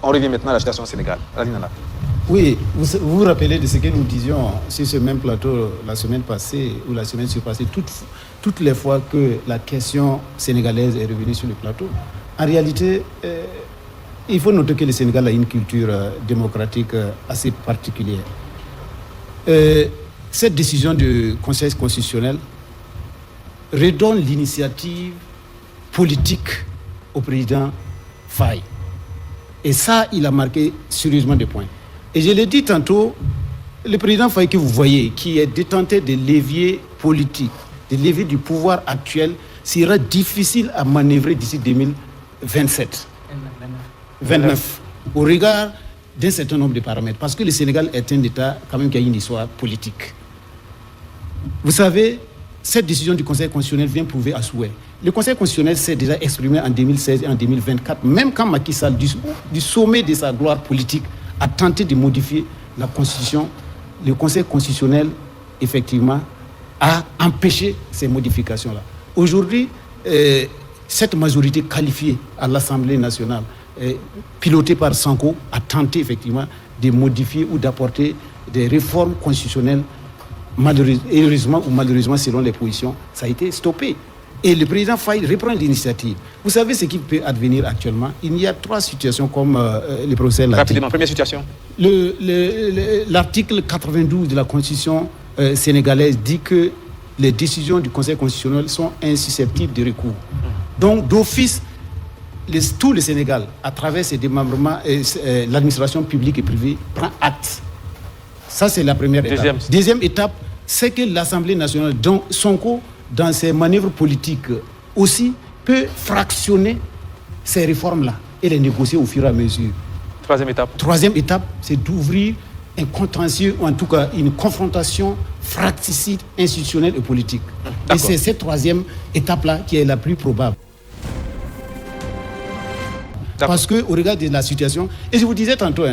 On revient maintenant à la situation au Sénégal. Oui, vous vous rappelez de ce que nous disions sur ce même plateau la semaine passée ou la semaine surpassée, toutes les fois que la question sénégalaise est revenue sur le plateau. En réalité, il faut noter que le Sénégal a une culture démocratique assez particulière. Cette décision du Conseil constitutionnel redonne l'initiative politique au président Faye. Et ça, il a marqué sérieusement des points. Et je l'ai dit tantôt, le président Faye que vous voyez, qui est détenteur des leviers politiques, des leviers du pouvoir actuel, sera difficile à manœuvrer d'ici 2027. 29. Au regard d'un certain nombre de paramètres. Parce que le Sénégal est un État quand même qui a une histoire politique. Vous savez, cette décision du Conseil constitutionnel vient prouver à souhait. Le Conseil constitutionnel s'est déjà exprimé en 2016 et en 2024, même quand Macky Sall, du sommet de sa gloire politique, a tenté de modifier la Constitution. Le Conseil constitutionnel, effectivement, a empêché ces modifications-là. Aujourd'hui, cette majorité qualifiée à l'Assemblée nationale, pilotée par Sanko, a tenté effectivement de modifier ou d'apporter des réformes constitutionnelles. Heureusement ou malheureusement, selon les positions, ça a été stoppé. Et le président Faye reprend l'initiative. Vous savez ce qui peut advenir actuellement? Il y a 3 situations comme le professeur l'a dit. Rapidement, première situation. L'article 92 de la Constitution sénégalaise dit que les décisions du Conseil constitutionnel sont insusceptibles de recours. Donc, d'office, tout le Sénégal, à travers ses démembrements, l'administration publique et privée, prend acte. Ça, c'est la première étape. Deuxième étape, c'est que l'Assemblée nationale, dont Sonko, dans ses manœuvres politiques aussi, peut fractionner ces réformes-là et les négocier au fur et à mesure. Troisième étape, c'est d'ouvrir un contentieux, ou en tout cas une confrontation fratricide, institutionnelle et politique. Et c'est cette troisième étape-là qui est la plus probable. Parce qu'au regard de la situation, et je vous disais tantôt,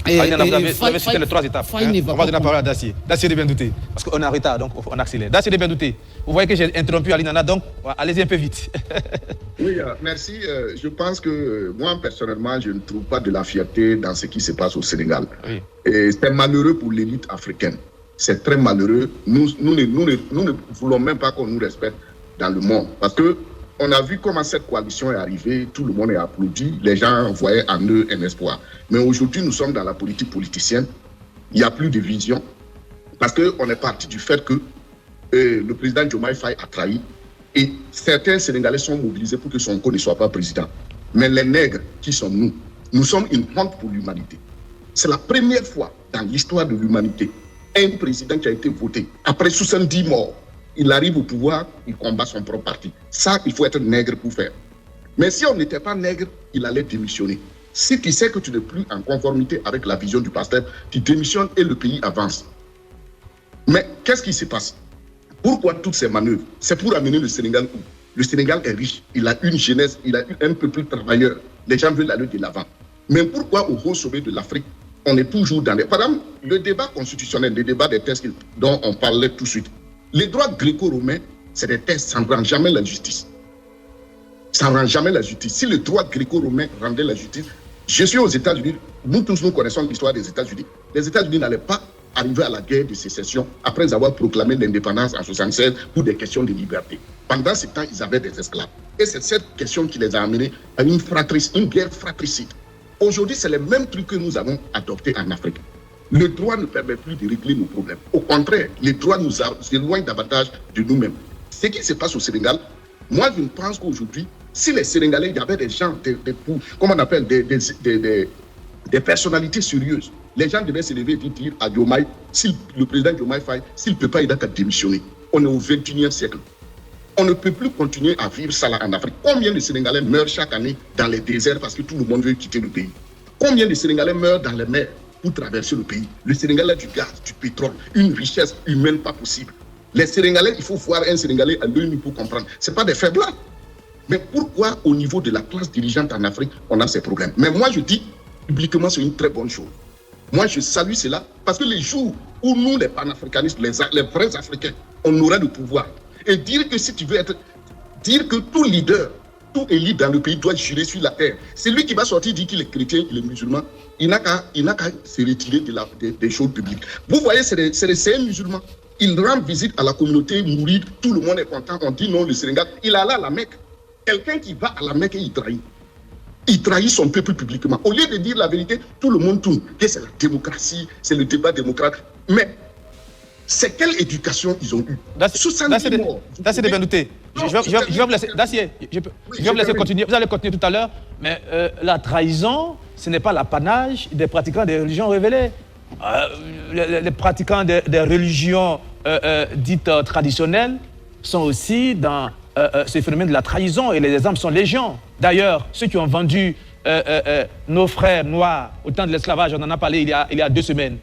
vous avez cité les 3 étapes. On va donner la parole à Dacier. Dacier de bien douter. Parce qu'on est en retard, donc on accélère. Dacier de bien douter. Vous voyez que j'ai interrompu Alinana, donc allez-y un peu vite. Oui, merci. Je pense que moi, personnellement, je ne trouve pas de la fierté dans ce qui se passe au Sénégal. Oui. Et c'est malheureux pour l'élite africaine. C'est très malheureux. Nous ne voulons même pas qu'on nous respecte dans le monde. Parce que on a vu comment cette coalition est arrivée, tout le monde est applaudi, les gens voyaient en eux un espoir. Mais aujourd'hui, nous sommes dans la politique politicienne, il n'y a plus de vision, parce qu'on est parti du fait que le président Diomaye Faye a trahi, et certains Sénégalais sont mobilisés pour que Sonko ne soit pas président. Mais les nègres, qui sommes nous sommes une honte pour l'humanité. C'est la première fois dans l'histoire de l'humanité, un président qui a été voté, après 70 morts, il arrive au pouvoir, il combat son propre parti. Ça, il faut être nègre pour faire. Mais si on n'était pas nègre, il allait démissionner. Si tu sais que tu n'es plus en conformité avec la vision du pasteur, tu démissionnes et le pays avance. Mais qu'est-ce qui se passe? Pourquoi toutes ces manœuvres? C'est pour amener le Sénégal où? Le Sénégal est riche, il a une jeunesse, il a un peuple travailleur. Les gens veulent aller de l'avant. Mais pourquoi au haut sommet de l'Afrique, on est toujours dans les... Par exemple, le débat constitutionnel, le débat des tests dont on parlait tout de suite, les droits gréco-romains, c'est des tests, ça ne rend jamais la justice. Ça ne rend jamais la justice. Si le droit gréco-romain rendait la justice, je suis aux États-Unis, nous tous nous connaissons l'histoire des États-Unis. Les États-Unis n'allaient pas arriver à la guerre de sécession après avoir proclamé l'indépendance en 1976 pour des questions de liberté. Pendant ce temps, ils avaient des esclaves. Et c'est cette question qui les a amenés à une guerre fratricide. Aujourd'hui, c'est le même truc que nous avons adopté en Afrique. Le droit ne permet plus de régler nos problèmes. Au contraire, le droit nous éloigne davantage de nous-mêmes. Ce qui se passe au Sénégal, moi je pense qu'aujourd'hui, si les Sénégalais, il y avait des gens, comment on appelle, des personnalités sérieuses, les gens devaient se lever et dire à Diomaye, si le président Diomaye Faye, s'il ne peut pas, il n'a qu'à démissionner. On est au XXIe siècle. On ne peut plus continuer à vivre ça là en Afrique. Combien de Sénégalais meurent chaque année dans les déserts parce que tout le monde veut quitter le pays? Combien de Sénégalais meurent dans les mers pour traverser le pays? Le Sénégal a du gaz, du pétrole, une richesse humaine pas possible. Les Sénégalais, il faut voir un Sénégalais à l'œil nu pour comprendre. Ce n'est pas des faiblesses. Mais pourquoi au niveau de la classe dirigeante en Afrique, on a ces problèmes? Mais moi je dis, publiquement, c'est une très bonne chose. Moi je salue cela parce que les jours où nous, les panafricanistes, les vrais Africains, on aura le pouvoir. Et dire que si tu veux être... Dire que tout leader tout élite dans le pays doit jurer sur la terre. C'est lui qui va sortir dire qu'il est chrétien, qu'il est musulman. Il n'a qu'à se retirer des choses publiques. Vous voyez, c'est un musulman. Il rend visite à la communauté mouride, tout le monde est content, on dit non, le Sénégal. Il est allé à la Mecque. Quelqu'un qui va à la Mecque et il trahit. Il trahit son peuple publiquement. Au lieu de dire la vérité, tout le monde tourne. Et c'est la démocratie, c'est le débat démocrate. Mais c'est quelle éducation ils ont eue? Dacier de Bendouté. Je vais vous laisser. Dacier, je vais vous laisser continuer. Vous allez continuer tout à l'heure. Mais la trahison, ce n'est pas l'apanage des pratiquants des religions révélées. Les pratiquants des religions dites traditionnelles sont aussi dans ce phénomène de la trahison et les exemples sont légion. D'ailleurs, ceux qui ont vendu nos frères noirs au temps de l'esclavage, on en a parlé il y a 2 semaines.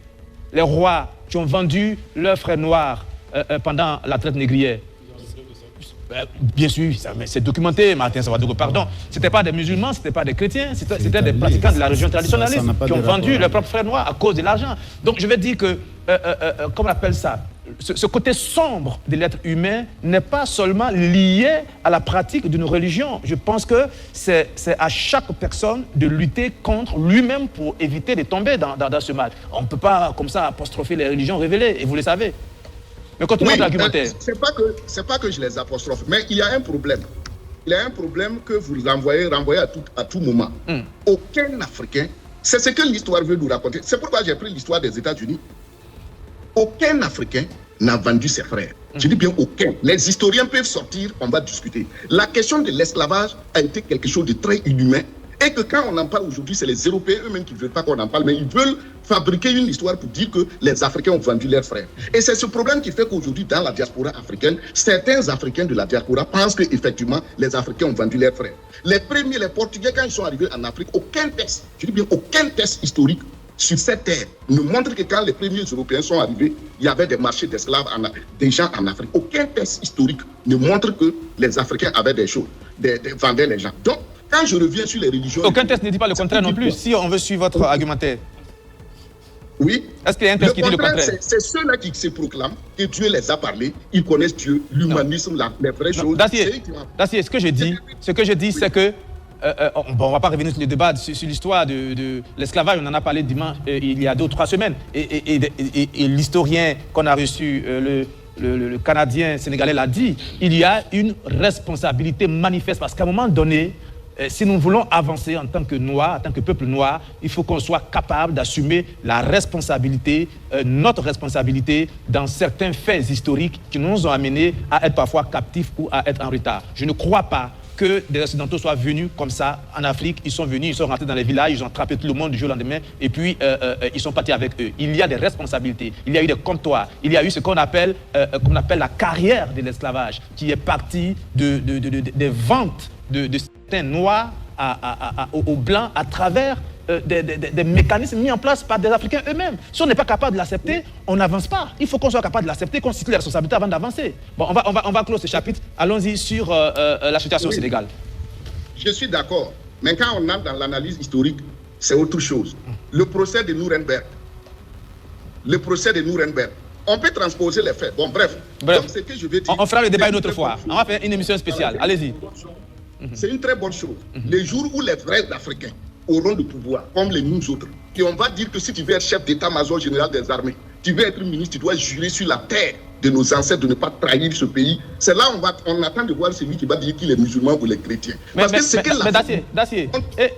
Les rois qui ont vendu leurs frères noirs pendant la traite négrière. Bien sûr, c'est documenté, Martin Savadogo, pardon. Ce n'étaient pas des musulmans, ce n'étaient pas des chrétiens, c'était des pratiquants de la religion traditionnaliste qui ont vendu leurs propres frères noirs à cause de l'argent. Donc je vais dire que, comment on appelle ça, ce côté sombre de l'être humain n'est pas seulement lié à la pratique d'une religion. Je pense que c'est à chaque personne de lutter contre lui-même pour éviter de tomber dans ce mal. On ne peut pas comme ça apostropher les religions révélées, et vous le savez. Mais continuons l'argumentaire. C'est pas que je les apostrophe, mais il y a un problème. Il y a un problème que vous renvoyez à tout moment. Aucun Africain, c'est ce que l'histoire veut nous raconter. C'est pourquoi j'ai pris l'histoire des États-Unis. Aucun Africain n'a vendu ses frères. Je dis bien aucun. Les historiens peuvent sortir, on va discuter. La question de l'esclavage a été quelque chose de très inhumain. Et que quand on en parle aujourd'hui, c'est les Européens eux-mêmes qui ne veulent pas qu'on en parle, mais ils veulent fabriquer une histoire pour dire que les Africains ont vendu leurs frères. Et c'est ce problème qui fait qu'aujourd'hui, dans la diaspora africaine, certains Africains de la diaspora pensent qu'effectivement, les Africains ont vendu leurs frères. Les Portugais, quand ils sont arrivés en Afrique, aucun test, je dis bien aucun test historique sur cette terre ne montre que quand les premiers Européens sont arrivés, il y avait des marchés d'esclaves déjà en Afrique. Aucun test historique ne montre que les Africains avaient des choses, vendaient les gens. Donc, quand je reviens sur les religions... Aucun test ne dit pas le contraire non plus, si on veut suivre votre argumentaire. Oui. Est-ce qu'il y a un test qui dit le contraire? C'est ceux-là qui se proclament que Dieu les a parlé, ils connaissent Dieu, l'humanisme, les vraies choses. Dacier, ce que je dis, c'est que... on ne va pas revenir sur le débat sur l'histoire de l'esclavage, on en a parlé dimanche, il y a 2 ou 3 semaines. Et l'historien qu'on a reçu, le Canadien sénégalais l'a dit, il y a une responsabilité manifeste parce qu'à un moment donné, si nous voulons avancer en tant que Noirs, en tant que peuple noir, il faut qu'on soit capable d'assumer la responsabilité, notre responsabilité dans certains faits historiques qui nous ont amenés à être parfois captifs ou à être en retard. Je ne crois pas que des Occidentaux soient venus comme ça en Afrique. Ils sont venus, ils sont rentrés dans les villages, ils ont attrapé tout le monde du jour au lendemain et puis ils sont partis avec eux. Il y a des responsabilités, il y a eu des comptoirs, il y a eu ce qu'on appelle la carrière de l'esclavage qui est partie des ventes de certains noirs aux blancs à travers des mécanismes mis en place par des Africains eux-mêmes. Si on n'est pas capable de l'accepter, on n'avance pas. Il faut qu'on soit capable de l'accepter, qu'on situe les responsabilités avant d'avancer. Bon, on va clore ce chapitre. Allons-y sur la situation au Sénégal. Je suis d'accord. Mais quand on entre dans l'analyse historique, c'est autre chose. Le procès de Nuremberg. On peut transposer les faits. Bon, bref. Donc, ce que je vais dire, on fera le débat une autre fois. On va faire une émission spéciale. Allez-y. C'est une très bonne chose. Les jours où les vrais Africains auront le pouvoir, comme les nous autres, et on va dire que si tu veux être chef d'état-major général des armées, tu veux être ministre, tu dois jurer sur la terre de nos ancêtres de ne pas trahir ce pays. C'est là on attend de voir celui qui va dire qu'il est musulman ou les chrétiens. Mais Dacier,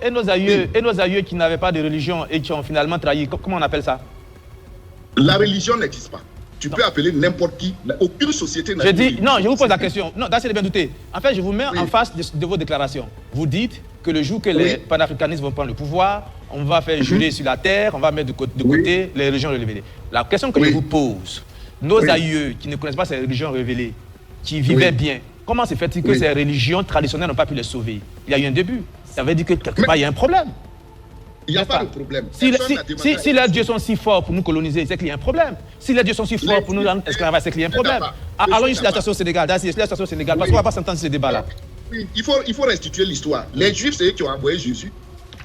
et nos aïeux qui n'avaient pas de religion et qui ont finalement trahi, comment on appelle ça? La religion n'existe pas. Tu peux appeler n'importe qui, aucune société n'a... Je vous pose la question. Non, Dacier de Bendouté. En fait, je vous mets en face de vos déclarations. Vous dites que le jour que les panafricanistes vont prendre le pouvoir, on va faire jurer sur la terre, on va mettre de côté les religions révélées. La question que je vous pose, nos aïeux qui ne connaissent pas ces religions révélées, qui vivaient bien, comment se fait-il que ces religions traditionnelles n'ont pas pu les sauver? Il y a eu un début. Ça veut dire que quelque part, il y a un problème. Il n'y a pas de problème. Si les dieux sont si forts pour nous coloniser, c'est qu'il y a un problème. Si les dieux sont si forts pour nous rendre esclavages, c'est qu'il y a un problème. Allons sur la situation au Sénégal. Parce qu'on ne va pas s'entendre sur ce débat-là. Oui, il faut restituer l'histoire. Les Juifs, c'est eux qui ont envoyé Jésus.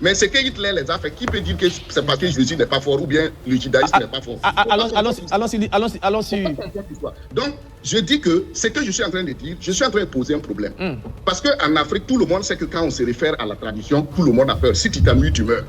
Mais ce que Hitler les a fait, qui peut dire que c'est parce que Jésus n'est pas fort ou bien le judaïsme n'est pas fort? Allons-y. Donc, je dis que ce que je suis en train de dire, je suis en train de poser un problème. Parce qu'en Afrique, tout le monde sait que quand on se réfère à la tradition, tout le monde a peur. Si tu t'ennuies, tu meurs.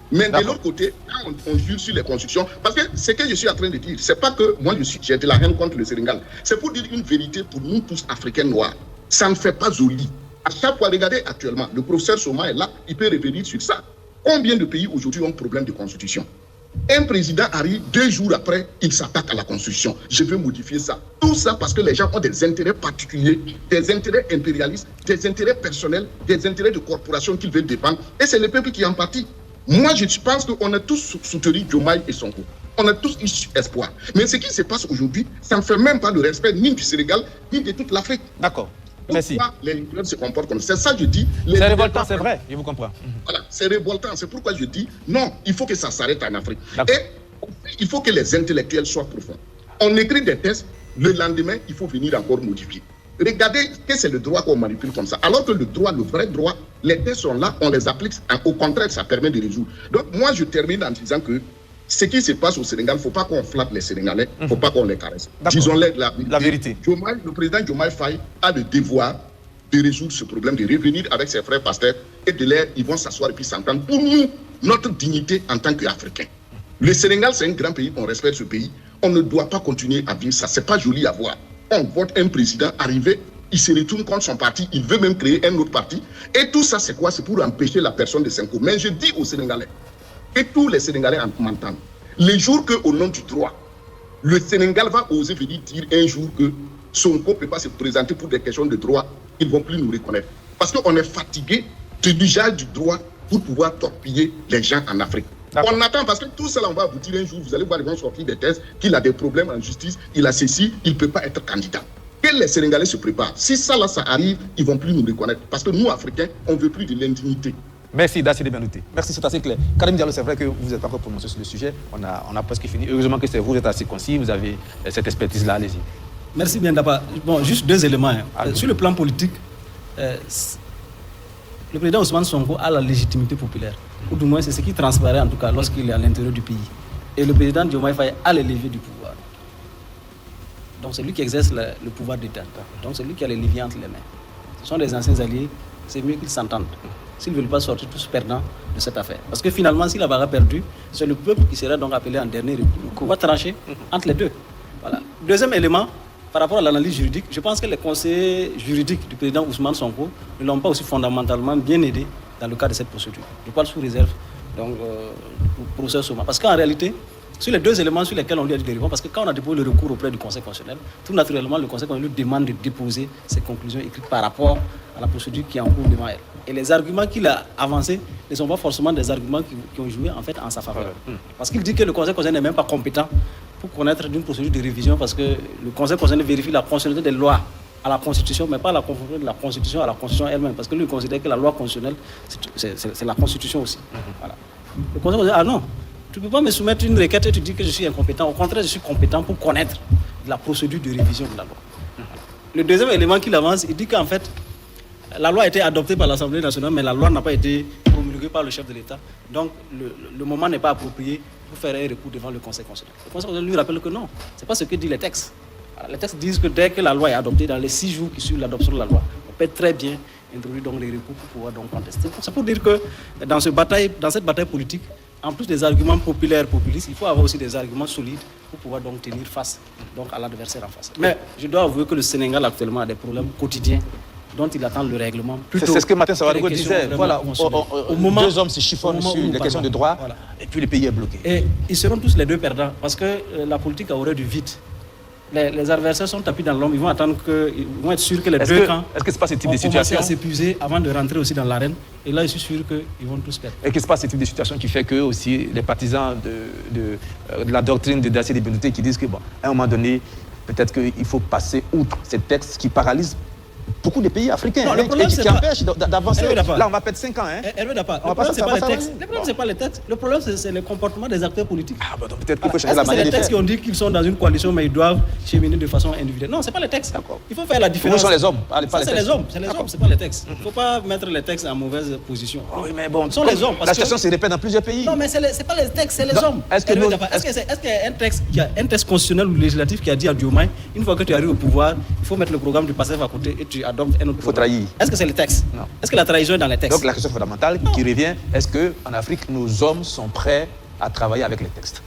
Mais de l'autre côté, quand on jure sur les constitutions, parce que ce que je suis en train de dire, c'est pas que moi j'ai de la haine contre le Sénégal. C'est pour dire une vérité pour nous tous Africains noirs. Ça ne fait pas joli. À chaque fois, regardez actuellement, le professeur Soma est là, il peut revenir sur ça. Combien de pays aujourd'hui ont problème de constitution? Un président arrive 2 jours après, il s'attaque à la constitution. Je veux modifier ça. Tout ça parce que les gens ont des intérêts particuliers, des intérêts impérialistes, des intérêts personnels, des intérêts de corporations qu'ils veulent défendre. Et c'est le peuple qui en pâtit. Moi, je pense qu'on a tous soutenu Diomaye et Sonko. On a tous eu espoir. Mais ce qui se passe aujourd'hui, ça ne fait même pas le respect ni du Sénégal, ni de toute l'Afrique. D'accord. Merci. Pourquoi les leaders se comportent comme ça? C'est ça que je dis. C'est révoltant, c'est vrai, je vous comprends. Voilà, c'est révoltant. C'est pourquoi je dis non, il faut que ça s'arrête en Afrique. Et il faut que les intellectuels soient profonds. On écrit des textes, le lendemain, il faut venir encore modifier. Regardez que c'est le droit qu'on manipule comme ça. Alors que le droit, le vrai droit, les textes sont là, on les applique. Au contraire, ça permet de résoudre. Donc moi, je termine en disant que ce qui se passe au Sénégal, il ne faut pas qu'on flatte les Sénégalais, il ne faut pas qu'on les caresse. Disons-les la vérité. Le président Diomaye Faye a le devoir de résoudre ce problème, de revenir avec ses frères pasteurs et de l'air, ils vont s'asseoir et puis s'entendre pour nous, notre dignité en tant qu'Africains. Le Sénégal, c'est un grand pays, on respecte ce pays. On ne doit pas continuer à vivre ça. Ce n'est pas joli à voir. On vote un président arriver, il se retourne contre son parti, il veut même créer un autre parti. Et tout ça, c'est quoi? C'est pour empêcher la personne de Sonko. Mais je dis aux Sénégalais, et tous les Sénégalais m'entendent, les jours qu'au nom du droit, le Sénégal va oser venir dire un jour que Sonko ne peut pas se présenter pour des questions de droit, ils ne vont plus nous reconnaître. Parce qu'on est fatigué de l'usage du droit pour pouvoir torpiller les gens en Afrique. On attend parce que tout cela, on va aboutir un jour. Vous allez voir, ils vont sortir des thèses, qu'il a des problèmes en justice, il a ceci, il ne peut pas être candidat. Que les Sénégalais se préparent. Si ça, là, ça arrive, ils ne vont plus nous reconnaître. Parce que nous, Africains, on ne veut plus de l'indignité. Merci, Dassile Benouté. Merci, c'est assez clair. Karim Diallo, c'est vrai que vous n'êtes pas encore prononcé sur le sujet. On a presque fini. Heureusement que vous êtes assez concis, vous avez cette expertise-là, allez-y. Merci bien d'abord. Bon, juste 2 éléments. Sur le plan politique, le président Ousmane Sonko a la légitimité populaire. Ou du moins, c'est ce qui transparaît en tout cas lorsqu'il est à l'intérieur du pays. Et le président Diomaye Faye a les leviers du pouvoir. Donc c'est lui qui exerce le pouvoir d'État. Donc c'est lui qui a les leviers entre les mains. Ce sont des anciens alliés, c'est mieux qu'ils s'entendent. S'ils ne veulent pas sortir tous perdants de cette affaire. Parce que finalement, s'il avait perdu, c'est le peuple qui sera donc appelé en dernier recours. On va trancher entre les deux. Voilà. Deuxième élément, par rapport à l'analyse juridique, je pense que les conseillers juridiques du président Ousmane Sonko ne l'ont pas aussi fondamentalement bien aidé dans le cadre de cette procédure. Je parle sous réserve donc, pour professeur Soma. Parce qu'en réalité, sur les 2 éléments sur lesquels on lui a dit de répondre, parce que quand on a déposé le recours auprès du Conseil constitutionnel, tout naturellement, le Conseil constitutionnel lui demande de déposer ses conclusions écrites par rapport à la procédure qui est en cours devant elle. Et les arguments qu'il a avancés ne sont pas forcément des arguments qui ont joué en fait en sa faveur. Parce qu'il dit que le Conseil constitutionnel n'est même pas compétent pour connaître d'une procédure de révision, parce que le Conseil constitutionnel vérifie la constitutionnalité des lois à la Constitution, mais pas la conformité de la Constitution à la Constitution elle-même, parce que lui, il considère que la loi constitutionnelle, c'est la Constitution aussi. Voilà. Le Conseil constitutionnel, ah non, tu ne peux pas me soumettre une requête et tu dis que je suis incompétent. Au contraire, je suis compétent pour connaître la procédure de révision de la loi. Le deuxième élément qu'il avance, il dit qu'en fait, la loi a été adoptée par l'Assemblée nationale, mais la loi n'a pas été promulguée par le chef de l'État. Donc, le moment n'est pas approprié pour faire un recours devant le Conseil constitutionnel. Le Conseil constitutionnel lui rappelle que non, ce n'est pas ce que disent les textes. Alors, les textes disent que dès que la loi est adoptée, dans les 6 jours qui suivent l'adoption de la loi, on peut très bien introduire donc les recours pour pouvoir donc contester. C'est pour dire que dans cette bataille politique, en plus des arguments populaires, populistes, il faut avoir aussi des arguments solides pour pouvoir donc tenir face donc, à l'adversaire en face. Mais je dois avouer que le Sénégal actuellement a des problèmes quotidiens dont il attend le règlement. C'est ce que Martin Savadogo disait. Voilà, au moment, 2 hommes se chiffonnent sur les questions de droit, voilà. Et puis le pays est bloqué. Et ils seront tous les 2 perdants parce que la politique a horreur du vide. Les adversaires sont tapis dans l'ombre, ils vont attendre ils vont être sûrs que les 2 camps est-ce que c'est pas ce type de situation à s'épuiser avant de rentrer aussi dans l'arène. Et là, je suis sûr qu'ils vont tous perdre. Et qu'est-ce qui se passe ce type de situation qui fait que aussi les partisans de la doctrine de Dassile Benouté qui disent que bon, à un moment donné, peut-être qu'il faut passer outre ces textes qui paralysent beaucoup de pays africains non, le problème, qui empêchent d'avancer. Là, on va perdre 5 ans. Hervé Dapa, le problème, c'est pas les textes. Le problème, c'est pas les textes. Le problème, c'est le comportement des acteurs politiques. Ah, bah, donc peut-être qu'il faut changer la manière de faire. C'est les textes faire. qui ont dit qu'ils sont dans une coalition, mais ils doivent cheminer de façon individuelle. Non, c'est pas les textes. Il faut faire la différence. Nous, sont les hommes, pas les textes. C'est les hommes, c'est pas les textes. Il ne faut pas mettre les textes en mauvaise position. Oui, mais bon, ce sont les hommes. La situation se répète dans plusieurs pays. Non, mais c'est pas les textes, c'est les hommes. Est-ce qu'il y a un texte constitutionnel ou législatif qui a dit à Diomaye, une fois que tu arrives au pouvoir, il faut mettre le programme du PASTEF à côté et tu adoptes un autre programme. Il faut trahir. Est-ce que c'est les textes? Non. Est-ce que la trahison est dans les textes? Donc la question fondamentale qui revient, est-ce qu'en Afrique, nos hommes sont prêts à travailler avec les textes?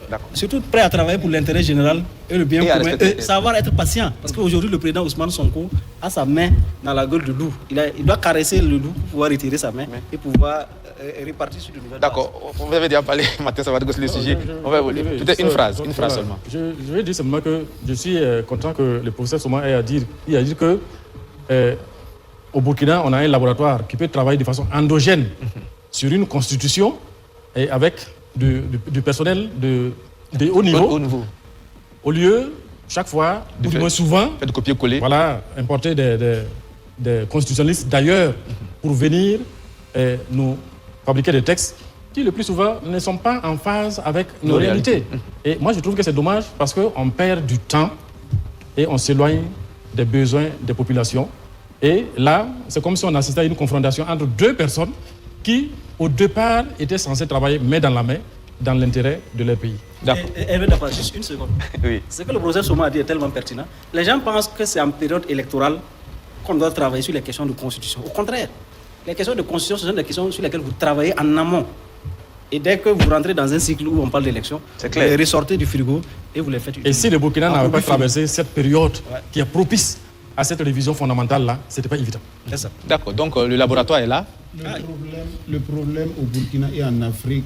D'accord. Surtout prêts à travailler pour l'intérêt général et le bien commun et savoir être patient. Parce qu'aujourd'hui, le président Ousmane Sonko a sa main dans la gueule du loup. Il doit caresser le loup pour pouvoir retirer sa main et pouvoir répartir sur le niveau. D'accord, on va déjà parler, Mathieu, ça va dégoûter le sujet. On va peut-être une phrase seulement. Je vais dire simplement que je suis content que le professeur Soma ait à dire que au Burkina, on a un laboratoire qui peut travailler de façon endogène sur une constitution et avec du personnel de haut niveau. Au lieu, chaque fois, ou du moins souvent, de copier-coller. Voilà, importer des constitutionnalistes d'ailleurs pour venir nous fabriquer des textes qui, le plus souvent, ne sont pas en phase avec nos réalités. Et moi, je trouve que c'est dommage parce qu'on perd du temps et on s'éloigne des besoins des populations. Et là, c'est comme si on assistait à une confrontation entre deux personnes qui, au départ, étaient censées travailler main dans la main dans l'intérêt de leur pays. D'accord. Juste une seconde. Oui. Ce que le professeur Soma a dit est tellement pertinent. Les gens pensent que c'est en période électorale qu'on doit travailler sur les questions de constitution. Au contraire, les questions de constitution, ce sont des questions sur lesquelles vous travaillez en amont. Et dès que vous rentrez dans un cycle où on parle d'élection, vous les ressortez du frigo et vous les faites utiliser. Et si le Burkina n'avait pas traversé cette période qui est propice à cette révision fondamentale-là, ce n'était pas évident. C'est ça. D'accord, donc le laboratoire est là. Le problème au Burkina et en Afrique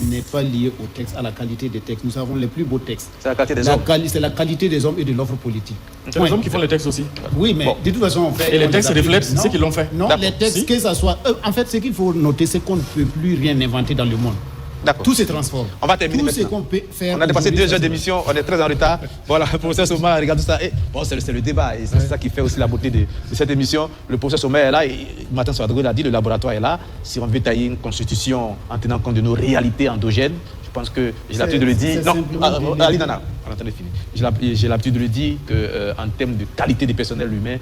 n'est pas lié au texte, à la qualité des textes. Nous avons les plus beaux textes. C'est la qualité des hommes. C'est la qualité des hommes et de l'offre politique. C'est les hommes qui font les textes aussi. Oui, mais de toute façon, on fait... Et les textes reflètent ce qu'ils l'ont fait. Non, les textes, que ça soit... en fait, ce qu'il faut noter, c'est qu'on ne peut plus rien inventer dans le monde. D'accord. Tout se transforme. On va terminer tout maintenant. Ce qu'on peut faire. On a dépassé 2 heures d'émission, on est très en retard. Voilà, le professeur Soma, regardez ça. Et, bon, c'est le débat et c'est ça qui fait aussi la beauté de cette émission. Le professeur Soma est là et Martin Souadrou l'a dit, le laboratoire est là. Si on veut tailler une constitution en tenant compte de nos réalités endogènes, je pense que j'ai l'habitude de le dire. Non, Ali Nana, on attend de finir. J'ai l'habitude de le dire qu'en termes de qualité des personnels humains,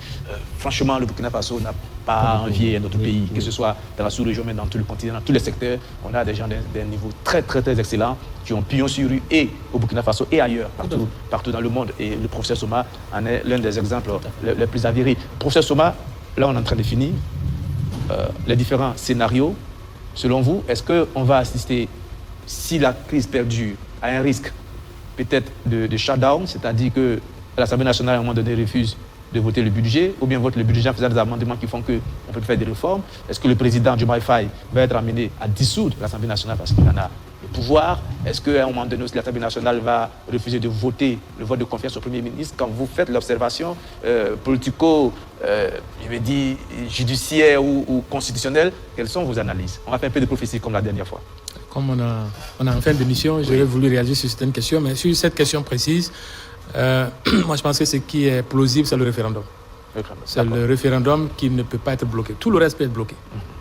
franchement, le Burkina Faso n'a pas envié à notre pays, que ce soit dans la sous-région, mais dans tout le continent, dans tous les secteurs. On a des gens d'un niveau très, très, très excellent qui ont pignon sur rue et au Burkina Faso et ailleurs, partout dans le monde. Et le professeur Soma en est l'un des exemples les plus avérés. Professeur Soma, là, on est en train de finir les différents scénarios. Selon vous, est-ce qu'on va assister, si la crise perdure, à un risque peut-être de shutdown, c'est-à-dire que l'Assemblée nationale, à un moment donné, refuse de voter le budget, ou bien vote le budget en faisant des amendements qui font qu'on peut faire des réformes? Est-ce que le président Diomaye Faye va être amené à dissoudre l'Assemblée nationale parce qu'il en a le pouvoir? Est-ce qu'à un moment donné, l'Assemblée nationale va refuser de voter le vote de confiance au Premier ministre? Quand vous faites l'observation je vais dire, judiciaire ou constitutionnelle, quelles sont vos analyses? On va faire un peu de prophétie comme la dernière fois. Comme on a en fin d'émission, j'aurais voulu réagir sur certaines questions, mais sur cette question précise, moi je pense que ce qui est plausible, c'est le référendum. C'est le référendum qui ne peut pas être bloqué. Tout le reste peut être bloqué.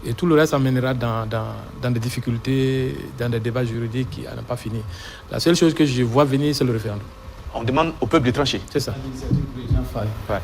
Et tout le reste amènera dans des difficultés, dans des débats juridiques qui n'ont pas fini. La seule chose que je vois venir, c'est le référendum. On demande au peuple de trancher. C'est ça. À l'initiative du président Faye.